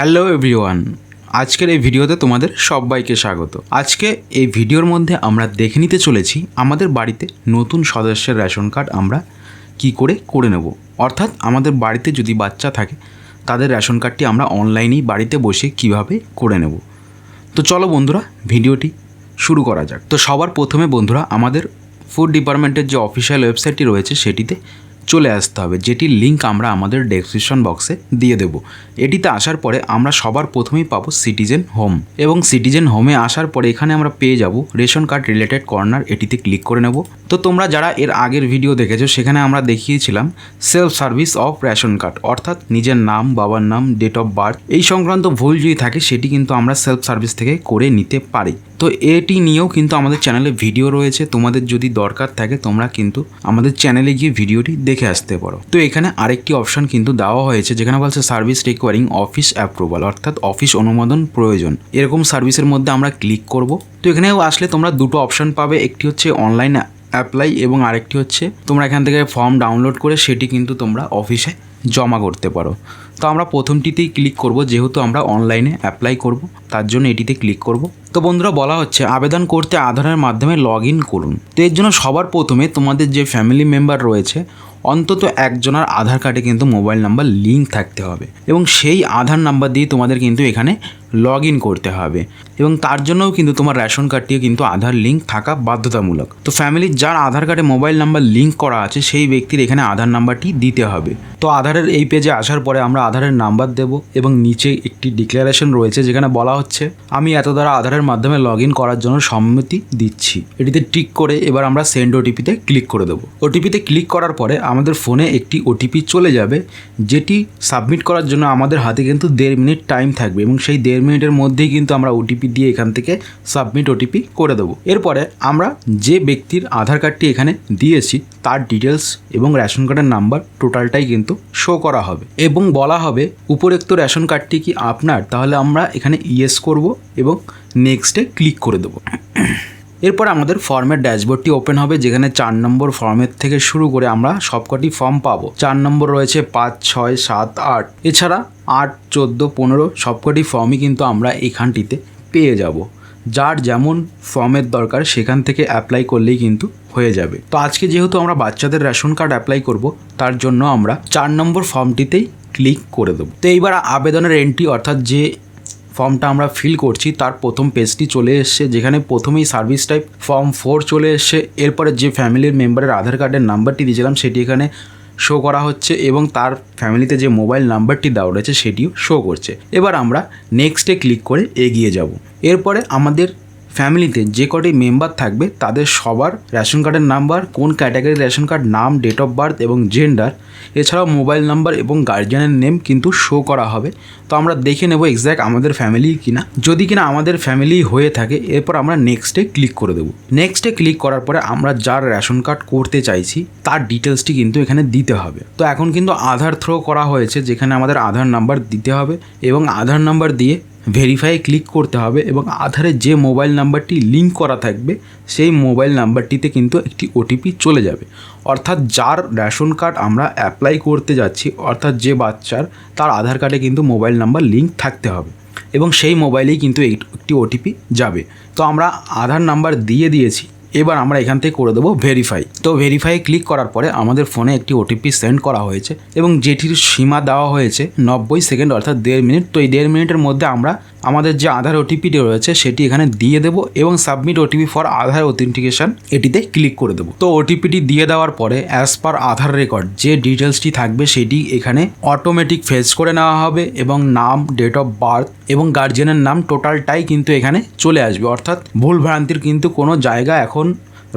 Hello everyone, আজকের এই ভিডিওতে তোমাদের সবাইকে স্বাগত। আজকে এই ভিডিওর মধ্যে আমরা দেখে নিতে চলেছি আমাদের বাড়িতে নতুন সদস্যের রেশন কার্ড আমরা কি করে নেব। অর্থাৎ আমাদের বাড়িতে যদি বাচ্চা থাকে তাদের রেশন কার্ডটি আমরা অনলাইনেই বাড়িতে বসে কিভাবে করে নেব। তো চলো বন্ধুরা ভিডিওটি শুরু করা যাক। তো সবার প্রথমে বন্ধুরা আমাদের ফুড ডিপার্টমেন্টের যে অফিসিয়াল ওয়েবসাইটটি রয়েছে সেটিতে চলে আসতে হবে, যেটির লিঙ্ক আমরা আমাদের ডেসক্রিপশন বক্সে দিয়ে দেব। এটিতে আসার পরে আমরা সবার প্রথমেই পাবো সিটিজেন হোম, এবং সিটিজেন হোমে আসার পরে এখানে আমরা পেয়ে যাব রেশন কার্ড রিলেটেড কর্নার। এটিতে ক্লিক করে নেব। তো তোমরা যারা এর আগের ভিডিও দেখেছো সেখানে আমরা দেখিয়েছিলাম self service of ration card, অর্থাৎ নিজের নাম, বাবার নাম, ডেট অফ বার্থ এই সংক্রান্ত ভুল যদি থাকে সেটি কিন্তু আমরা সেলফ সার্ভিস থেকে করে নিতে পারি। তো এটি নিয়েও কিন্তু আমাদের চ্যানেলে ভিডিও রয়েছে, তোমাদের যদি দরকার থাকে তোমরা কিন্তু আমাদের চ্যানেলে গিয়ে ভিডিওটি দেখে আসতে পারো। তো এখানে আরেকটি অপশন কিন্তু দেওয়া হয়েছে যেখানে বলছে সার্ভিস রিকোয়ারিং অফিস অ্যাপ্রুভাল, অর্থাৎ অফিস অনুমোদন প্রয়োজন। এরকম সার্ভিসের মধ্যে আমরা ক্লিক করব। তো এখানেও আসলে তোমরা দুটো অপশন পাবে, একটি হচ্ছে অনলাইন অ্যাপ্লাই এবং আরেকটি হচ্ছে তোমরা এখান থেকে ফর্ম ডাউনলোড করে সেটি কিন্তু তোমরা অফিসে জমা করতে পারো। তো আমরা প্রথমটিতেই ক্লিক করব, যেহেতু আমরা অনলাইনে অ্যাপ্লাই করব তার জন্য এটিতে ক্লিক করব। তো বন্ধুরা বলা হচ্ছে আবেদন করতে আধারের মাধ্যমে লগ ইন করুন। তো এর জন্য সবার প্রথমে তোমাদের যে ফ্যামিলি মেম্বার রয়েছে অন্তত একজনের আধার কার্ডে কিন্তু মোবাইল নাম্বার লিঙ্ক থাকতে হবে, এবং সেই আধার নাম্বার দিয়ে তোমাদের কিন্তু এখানে লগ ইন করতে হবে, এবং তার জন্যও কিন্তু তোমার রেশন কার্ডটিও কিন্তু আধার লিঙ্ক থাকা বাধ্যতামূলক। তো ফ্যামিলির যার আধার কার্ডে মোবাইল নাম্বার লিঙ্ক করা আছে সেই ব্যক্তির এখানে আধার নাম্বারটি দিতে হবে। তো আধারের এই পেজে আসার পরে আমরা আধারের নাম্বার দেব, এবং নিচে একটি ডিক্লারেশন রয়েছে যেখানে বলা হচ্ছে আমি এত দ্বারা আধারের মাধ্যমে লগ ইন করার জন্য সম্মতি দিচ্ছি। এটিতে টিক করে এবার আমরা সেন্ড ওটিপিতে ক্লিক করে দেবো। ওটিপিতে ক্লিক করার পরে আমাদের ফোনে একটি ওটিপি চলে যাবে, যেটি সাবমিট করার জন্য আমাদের হাতে কিন্তু 1.5 মিনিট টাইম থাকবে, এবং সেই 1.5 মিনিটের মধ্যেই কিন্তু আমরা ওটিপি দিয়ে এখান থেকে সাবমিট ওটিপি করে দেবো। এরপরে আমরা যে ব্যক্তির আধার কার্ডটি এখানে দিয়েছি তার ডিটেলস এবং রেশন কার্ডের নাম্বার টোটালটাই কিন্তু শো করা হবে, এবং বলা হবে উপরোক্ত রেশন কার্ডটি কি আপনার, তাহলে আমরা এখানে ইয়েস করব এবং নেক্সটে ক্লিক করে দেবো। এরপর আমাদের ফর্মের ড্যাশবোর্ডটি ওপেন হবে, যেখানে 4 নম্বর ফর্মের থেকে শুরু করে আমরা সবকটি ফর্ম পাবো। 4 নম্বর রয়েছে 5, 6, 7, 8, এছাড়া 8, 14, 15 সবকটি ফর্মই কিন্তু আমরা এখানটিতে পেয়ে যাব। যার যেমন ফর্মের দরকার সেখান থেকে অ্যাপ্লাই করলেই কিন্তু হয়ে যাবে। তো আজকে যেহেতু আমরা বাচ্চাদের রেশন কার্ড অ্যাপ্লাই করব তার জন্য আমরা 4 নম্বর ফর্মটিতেই ক্লিক করে দেবো। তো এইবার আবেদনের এন্ট্রি, অর্থাৎ যে ফর্মটা আমরা ফিল করছি তার প্রথম পেজটি চলে এসছে, যেখানে প্রথমেই সার্ভিস টাইপ ফর্ম 4 চলে এসছে। এরপরে যে ফ্যামিলির মেম্বারের আধার কার্ডের নাম্বারটি দিয়েছিলাম সেটি এখানে শো করা হচ্ছে, এবং তার ফ্যামিলিতে যে মোবাইল নাম্বারটি দেওয়া রয়েছে সেটিও শো করছে। এবার আমরা নেক্সটে ক্লিক করে এগিয়ে যাব। এরপরে আমাদের ফ্যামিলিতে যে কটি মেম্বার থাকবে তাদের সবার রেশন কার্ডের নাম্বার, কোন ক্যাটাগরির রেশন কার্ড, নাম, ডেট অফ বার্থ এবং জেন্ডার, এছাড়াও মোবাইল নাম্বার এবং গার্জিয়ানের নেম কিন্তু শো করা হবে। তো আমরা দেখে নেব এক্স্যাক্ট আমাদের ফ্যামিলি কিনা। যদি কিনা আমাদের ফ্যামিলি হয়ে থাকে এরপর আমরা নেক্সটে ক্লিক করে দেবো। নেক্সটে ক্লিক করার পরে আমরা যার রেশন কার্ড করতে চাইছি তার ডিটেলসটি কিন্তু এখানে দিতে হবে। তো এখন কিন্তু আধার থ্রো করা হয়েছে, যেখানে আমাদের আধার নাম্বার দিতে হবে এবং আধার নাম্বার দিয়ে ভেরিফাই ক্লিক করতে হবে, এবং আধারে যে মোবাইল নাম্বারটি লিঙ্ক করা থাকবে সেই মোবাইল নাম্বারটিতে কিন্তু একটি ওটিপি চলে যাবে। অর্থাৎ যার রেশন কার্ড আমরা অ্যাপ্লাই করতে যাচ্ছি, অর্থাৎ যে বাচ্চার, তার আধার কার্ডে কিন্তু মোবাইল নাম্বার লিঙ্ক থাকতে হবে, এবং সেই মোবাইলেই কিন্তু একটি ওটিপি যাবে। তো আমরা আধার নাম্বার দিয়ে দিয়েছি, এবার আমরা এখান থেকে করে দেবো ভেরিফাই। তো ভেরিফাই ক্লিক করার পরে আমাদের ফোনে একটি ওটিপি সেন্ড করা হয়েছে, এবং যেটির সীমা দেওয়া হয়েছে 90 সেকেন্ড, অর্থাৎ 1.5 মিনিট। তো এই 1.5 মিনিটের মধ্যে আমরা আমাদের যে আধার ওটিপিটি রয়েছে সেটি এখানে দিয়ে দেবো, এবং submit OTP for Aadhaar authentication এটিতে ক্লিক করে দেবো। তো ওটিপিটি দিয়ে দেওয়ার পরে অ্যাজ পার আধার রেকর্ড যে ডিটেলসটি থাকবে সেটি এখানে অটোমেটিক ফেচ করে নেওয়া হবে, এবং নাম, ডেট অফ বার্থ এবং গার্জিয়ানের নাম টোটালটাই কিন্তু এখানে চলে আসবে। অর্থাৎ ভুল ভ্রান্তির কিন্তু কোনো জায়গা এখন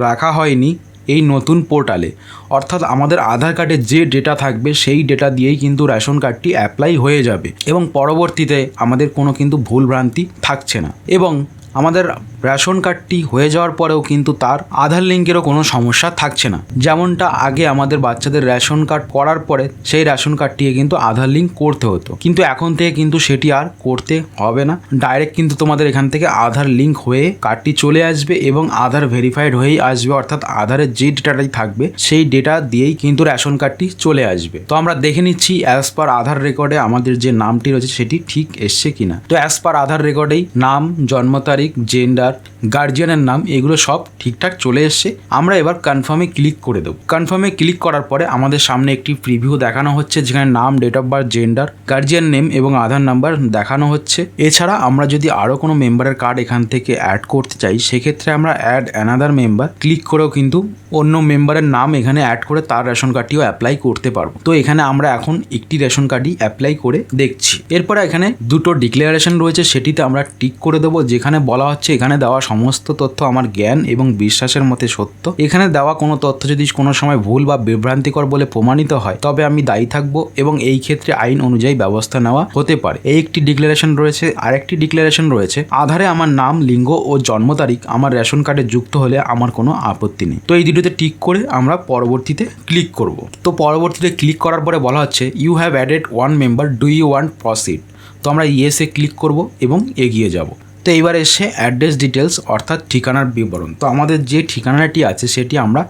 রাখা হয়নি এই নতুন পোর্টালে। অর্থাৎ আমাদের আধার কার্ডে যে ডেটা থাকবে সেই ডেটা দিয়েই কিন্তু রেশন কার্ডটি অ্যাপ্লাই হয়ে যাবে, এবং পরবর্তীতে আমাদের কোনো কিন্তু ভুল ভ্রান্তি থাকছে না। এবং আমাদের রেশন কার্ডটি হয়ে যাওয়ার পরেও কিন্তু তার আধার লিঙ্কেরও কোনো সমস্যা থাকছে না। যেমনটা আগে আমাদের বাচ্চাদের রেশন কার্ড করার পরে সেই রেশন কার্ডটিকে কিন্তু আধার লিঙ্ক করতে হতো, কিন্তু এখন থেকে কিন্তু সেটি আর করতে হবে না। ডাইরেক্ট কিন্তু তোমাদের এখান থেকে আধার লিঙ্ক হয়ে কার্ডটি চলে আসবে এবং আধার ভেরিফাইড হয়েই আসবে, অর্থাৎ আধারের যে ডেটাটাই থাকবে সেই ডেটা দিয়েই কিন্তু রেশন কার্ডটি চলে আসবে। তো আমরা দেখে নিচ্ছি অ্যাজ পার আধার রেকর্ডে আমাদের যে নামটি রয়েছে সেটি ঠিক এসছে কিনা। তো অ্যাজ পার আধার রেকর্ডেই নাম, জন্ম তারিখ, জেন্ডার, গার্জিয়ানের নাম এগুলো সব ঠিকঠাক চলে এসছে। আমরা এবার কনফার্মে ক্লিক করে দেবো। কনফার্মে ক্লিক করার পরে আমাদের সামনে একটি প্রিভিউ দেখানো হচ্ছে, যেখানে নাম, date of birth, gender, guardian name এবং আধার নাম্বার দেখানো হচ্ছে। এছাড়া আমরা যদি আরও কোনো মেম্বারের কার্ড এখান থেকে অ্যাড করতে চাই, সেক্ষেত্রে আমরা অ্যাড অ্যানাদার মেম্বার ক্লিক করেও কিন্তু অন্য মেম্বারের নাম এখানে অ্যাড করে তার রেশন কার্ডটিও অ্যাপ্লাই করতে পারবো। তো এখানে আমরা এখন একটি রেশন কার্ডই অ্যাপ্লাই করে দেখছি। এরপরে এখানে দুটো ডিক্লারেশন রয়েছে, সেটিতে আমরা টিক করে দেবো, যেখানে বলা হচ্ছে এখানে দেওয়া সমস্ত তথ্য আমার জ্ঞান এবং বিশ্বাসের মতে সত্য। এখানে দেওয়া কোনো তথ্য যদি কোনো সময় ভুল বা বিভ্রান্তিকর বলে প্রমাণিত হয় তবে আমি দায়ী থাকবো এবং এই ক্ষেত্রে আইন অনুযায়ী ব্যবস্থা নেওয়া হতে পারে। এই একটি ডিক্লারেশন রয়েছে। আরেকটি ডিক্লারেশন রয়েছে, আধারে আমার নাম, লিঙ্গ ও জন্ম তারিখ আমার রেশন কার্ডে যুক্ত হলে আমার কোনো আপত্তি নেই। তো এই দুটোতে টিক করে আমরা পরবর্তীতে ক্লিক করব। তো পরবর্তীতে ক্লিক করার পরে বলা হচ্ছে you have added one member, do you want proceed. তো আমরা ইয়েসে ক্লিক করব এবং এগিয়ে যাব। তো এইবার এসে অ্যাড্রেস ডিটেলস অর্থাৎ ঠিকানার বিবরণ। তো আমাদের যে ঠিকানাটি আছে সেটি আমরা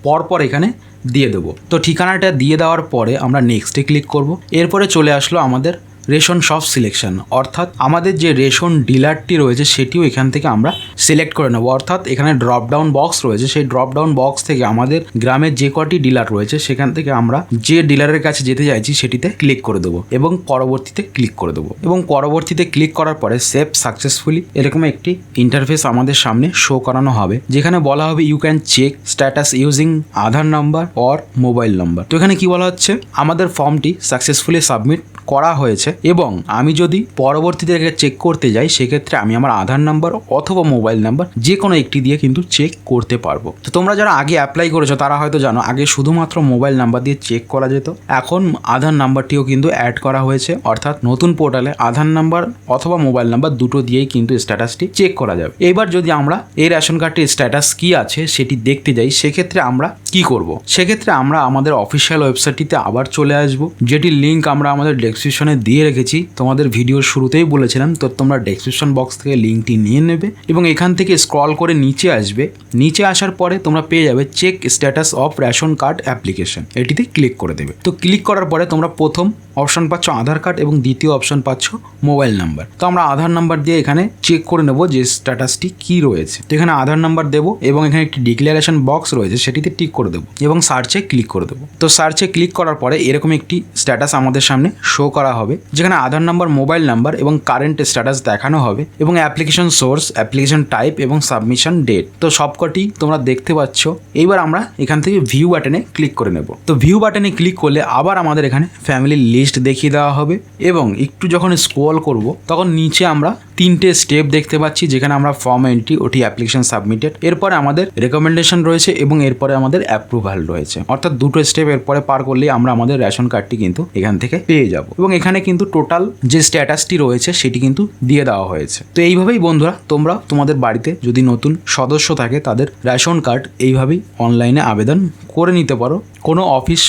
পরপর এখানে দিয়ে দেবো। তো ঠিকানাটা দিয়ে দেওয়ার পরে আমরা নেক্সটে ক্লিক করব। এরপরে চলে আসলো আমাদের রেশন শপ সিলেকশন, অর্থাৎ আমাদের যে রেশন ডিলারটি রয়েছে সেটিও এখান থেকে আমরা সিলেক্ট করে নেব। অর্থাৎ এখানে ড্রপ ডাউন বক্স রয়েছে, সেই ড্রপ ডাউন বক্স থেকে আমাদের গ্রামের যে কটি ডিলার রয়েছে সেখান থেকে আমরা যে ডিলারের কাছে যেতে চাইছি সেটিতে ক্লিক করে দেবো এবং পরবর্তীতে ক্লিক করে দেবো। এবং পরবর্তীতে ক্লিক করার পরে সেভ সাকসেসফুলি এরকম একটি ইন্টারফেস আমাদের সামনে শো করানো হবে, যেখানে বলা হবে you can check status using Aadhaar number or mobile number. তো এখানে কি বলা হচ্ছে, আমাদের ফর্মটি সাকসেসফুলি সাবমিট করা হয়েছে এবং আমি যদি পরবর্তীতে চেক করতে যাই সেক্ষেত্রে আমি আমার আধার নাম্বার অথবা মোবাইল নাম্বার যে কোনো একটি দিয়ে কিন্তু চেক করতে পারবো। তো তোমরা যারা আগে অ্যাপ্লাই করেছো তারা হয়তো জানো আগে শুধুমাত্র মোবাইল নাম্বার দিয়ে চেক করা যেত, এখন আধার নাম্বারটিও কিন্তু অ্যাড করা হয়েছে, অর্থাৎ নতুন পোর্টালে আধার নাম্বার অথবা মোবাইল নাম্বার দুটো দিয়েই কিন্তু স্ট্যাটাসটি চেক করা যাবে। এবার যদি আমরা এই রেশন কার্ডটির স্ট্যাটাস কি আছে সেটি দেখতে যাই সেক্ষেত্রে আমরা কি করব, সেক্ষেত্রে আমরা আমাদের অফিসিয়াল ওয়েবসাইটটিতে আবার চলে আসব, যেটির লিঙ্ক আমরা আমাদের ডেসক্রিপশনে দিয়ে রেখেছি। তোমাদের ভিডিওর শুরুতেই বলেছিলাম, তো তোমরা ডেসক্রিপশন বক্স থেকে লিঙ্কটি নিয়ে নেবে এবং এখান থেকে স্ক্রল করে নিচে আসবে। নিচে আসার পরে তোমরা পেয়ে যাবে check status of ration card application, এটিতে ক্লিক করে দেবে। তো ক্লিক করার পরে তোমরা প্রথম অপশন পাচ্ছ আধার কার্ড এবং দ্বিতীয় অপশন পাচ্ছ মোবাইল নাম্বার। তো আমরা আধার নাম্বার দিয়ে এখানে চেক করে নেব যে স্ট্যাটাসটি কি রয়েছে। তো এখানে আধার নাম্বার দেবো এবং এখানে একটি ডিক্লারেশন বক্স রয়েছে সেটিতে টিক করে দেবো এবং সার্চে ক্লিক করে দেবো। তো সার্চে ক্লিক করার পরে এরকম একটি স্ট্যাটাস আমাদের সামনে শো করা হবে, যেখানে আধার নাম্বার, মোবাইল নাম্বার এবং কারেন্ট স্ট্যাটাস দেখানো হবে এবং অ্যাপ্লিকেশন সোর্স, অ্যাপ্লিকেশন টাইপ এবং সাবমিশন ডেট। তো সবকটি তোমরা দেখতে পাচ্ছ। এইবার আমরা এখান থেকে ভিউ বাটনে ক্লিক করে নেব। তো ভিউ বাটনে ক্লিক করলে আবার আমাদের এখানে ফ্যামিলি লিস্ট দেখিয়ে দেওয়া হবে এবং একটু যখন স্ক্রল করব তখন নিচে আমরা তিনটে স্টেপ দেখতে পাচ্ছি, যেখানে আমরা ফর্ম এন্ট্রি, ওটি অ্যাপ্লিকেশন সাবমিটেড, এরপরে আমাদের রেকমেন্ডেশন রয়েছে এবং এরপরে আমাদের অ্যাপ্রুভাল রয়েছে। অর্থাৎ দুটো স্টেপ এরপরে পার করলেই আমরা আমাদের রেশন কার্ডটি কিন্তু এখান থেকে পেয়ে যাব এবং এখানে কিন্তু টোটাল যে স্ট্যাটাসটি রয়েছে সেটি কিন্তু দিয়ে দেওয়া হয়েছে। তো এইভাবেই বন্ধুরা তোমরা তোমাদের বাড়িতে যদি নতুন সদস্য থাকে তাদের রেশন কার্ড এইভাবেই অনলাইনে আবেদন করে নিতে পারো, কোনো অফিস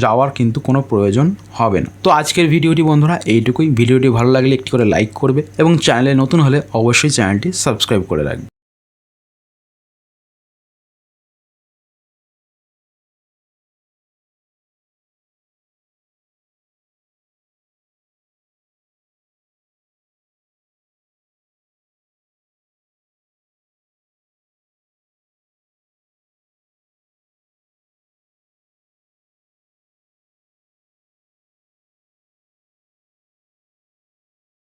যাওয়ার কিন্তু কোনো প্রয়োজন হবে না। তো আজকের ভিডিওটি বন্ধুরা এইটুকুই। ভিডিওটি ভালো লাগলে একটি করে লাইক করবে এবং চ্যানেলে নতুন হলে অবশ্যই চ্যানেলটি সাবস্ক্রাইব করে রাখবে।